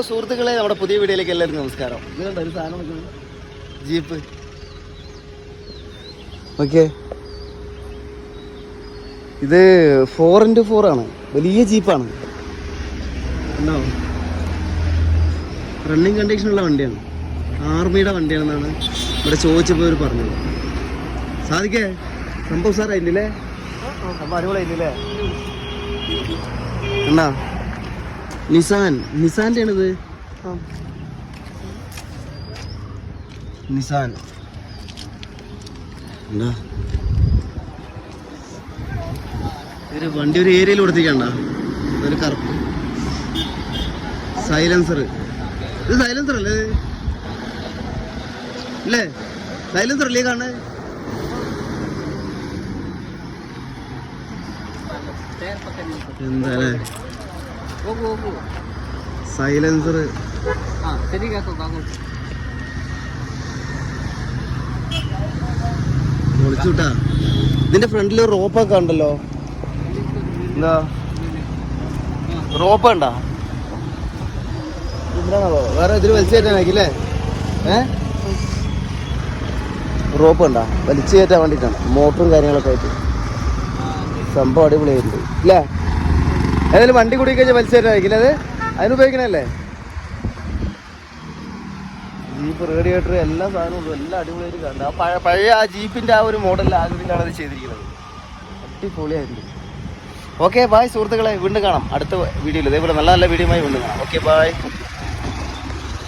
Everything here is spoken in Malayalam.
സുഹൃത്തുക്കളെ, നമ്മുടെ പുതിയ വീഡിയോയിലേക്ക് എല്ലാവർക്കും നമസ്കാരം. ഇതുകൊണ്ട് ഒരു സാധനം ജീപ്പ്. ഓക്കെ, ഇത് 4x4 ആണ്. വലിയ ജീപ്പാണ്. ഉണ്ടോ? റണ്ണിങ് കണ്ടീഷനുള്ള വണ്ടിയാണ്. ആർമിയുടെ വണ്ടിയാണെന്നാണ് ഇവിടെ ചോദിച്ചപ്പോൾ ഇവർ പറഞ്ഞത്. സാധിക്കേ സംഭവം സാറായില്ലേ? സംഭവം അടിപൊളിയായില്ലേ? എന്നാ നിസാൻ്റെ ആണിത്. നിസാൻ എന്താ ഒരു വണ്ടി ഒരു ഏരിയയിൽ കൊടുത്തിക്കണ്ട. ഒരു കറുപ്പ് സൈലൻസർ. ഇത് സൈലൻസർ അല്ലേ? അല്ലേ? സൈലൻസർ അല്ലേ കാണുന്നത്? എന്താ സൈലൻസർ വിളിച്ചുട്ടാ. ഇതിന്റെ ഫ്രണ്ടിൽ റോപ്പൊക്കെ ഉണ്ടല്ലോ. എന്താ റോപ്പ് ഉണ്ടാ? എന്താണോ വേറെ ഇതിൽ വലിച്ചു കയറ്റാനാക്കില്ലേ? റോപ്പ് ഉണ്ടാ? വലിച്ചു കയറ്റാൻ വേണ്ടിയിട്ടാണ്. മോട്ടറും കാര്യങ്ങളൊക്കെ ആയിട്ട് സംഭവം അടിപൊളിയായിട്ടുണ്ട് ഇല്ലേ? ഏതായാലും വണ്ടി കൂടി കഴിഞ്ഞാൽ വലിച്ചു കയറ്റാനാക്കില്ലേ? അത് അതിനുപയോഗിക്കണല്ലേ? ജീപ്പ്, റേഡിയേറ്റർ, എല്ലാ സാധനവും എല്ലാം അടിപൊളിയായിട്ട് കണ്ടു. ആ പഴയ ആ ജീപ്പിൻ്റെ ആ ഒരു മോഡൽ ആകൃതിയിലാണ് അത് ചെയ്തിരിക്കുന്നത്. അടിപൊളിയായിട്ടുണ്ട്. ഓക്കെ, ബായ് സുഹൃത്തുക്കളെ, വീണ്ടും കാണാം അടുത്ത വീഡിയോയിൽ. ഇതേപോലെ നല്ല നല്ല വീഡിയോയുമായി വീണ്ടും കാണാം. Okay, bye.